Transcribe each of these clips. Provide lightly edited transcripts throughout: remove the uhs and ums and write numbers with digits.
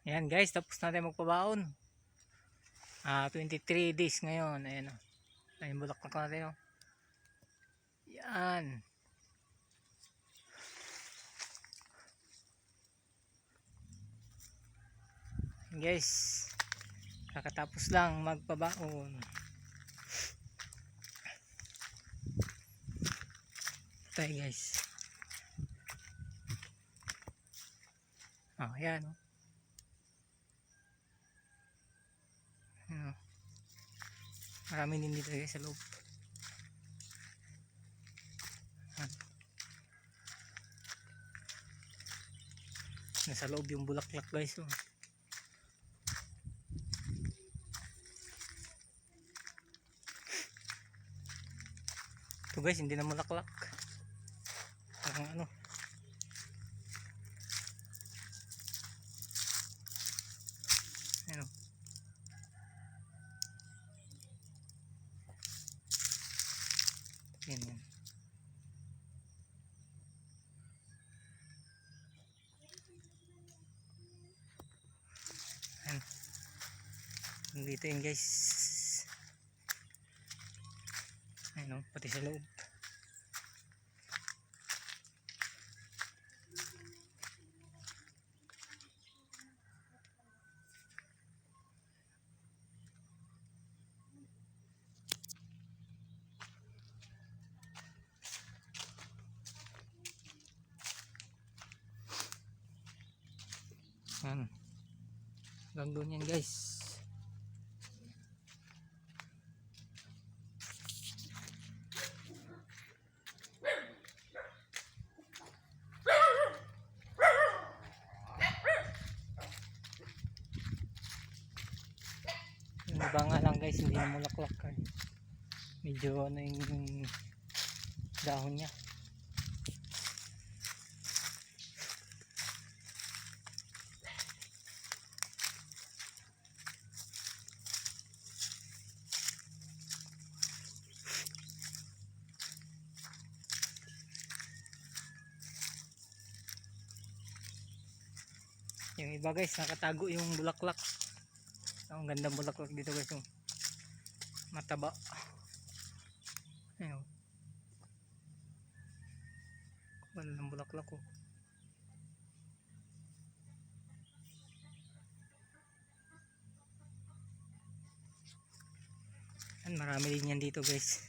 Ayan guys, tapos natin magpabaon. 23 days ngayon. Ayan o. Ayan bulaklak natin o. Yan. Guys, kakatapos lang magpabaon. Tayo guys. Ayan o. Marami din dito guys sa loob. Nasa loob yung bulaklak guys oh. Ito guys, hindi na bulaklak. Parang ano. Ayan o. Yan yan. Ayan. Dito yun guys. Ayan o, pati sa loob. Ayan. Hanggang doon yan guys. Yung iba nga lang guys, hindi na mulaklak eh. Medyo ano yung dahon niya. Yung iba guys, nakatago yung bulaklak. Ang gandang bulaklak dito guys, yung mataba. Ayun. Wala ng bulaklak ko. Yan, marami din yan dito guys.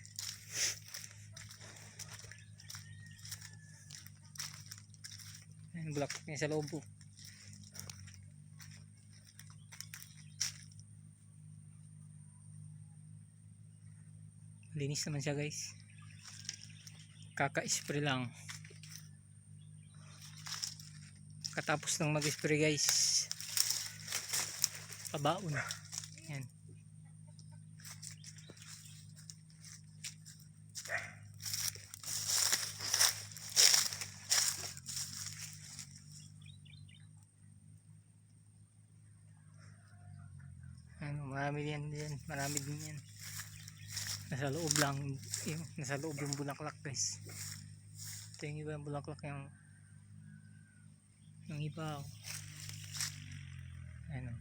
Yan, bulaklak niya sa loob po. Linis naman siya guys. Kaka-spray lang. Katapos ng mag-spray guys, pabaon. Yan. Ano, marami din, marami din yan. Nasa loob lang yung, nasa loob yung bulaklak guys. Ito yung iba yung bulaklak yung iba oh. Ano,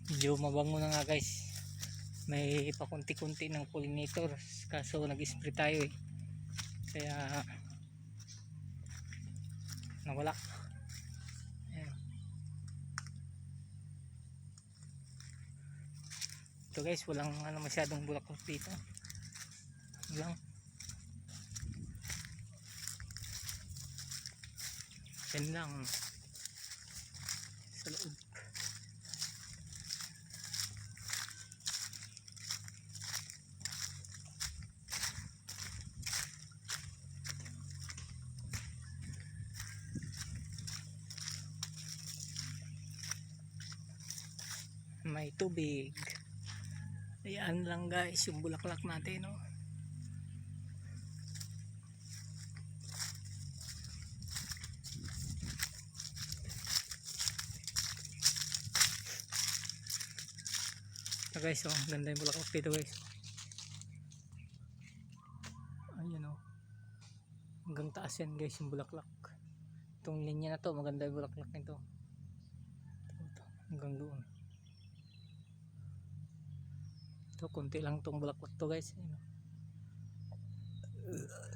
medyo mabango na nga guys. May pakunti-kunti ng pollinator, kaso nag-spray tayo eh, kaya nawala. Ayan. Ito guys, walang ano masyadong bulaklak dito. Walang. Yan lang sa loob. May tubig. Ayan lang guys yung bulaklak natin oh. Ito guys oh, ganda yung bulaklak dito guys. Ayan oh, hanggang taas yan guys yung bulaklak. Itong linya na to, maganda yung bulaklak nito. hanggang doon. Ito, konti lang tong bulaklak to guys. Ayun, oh.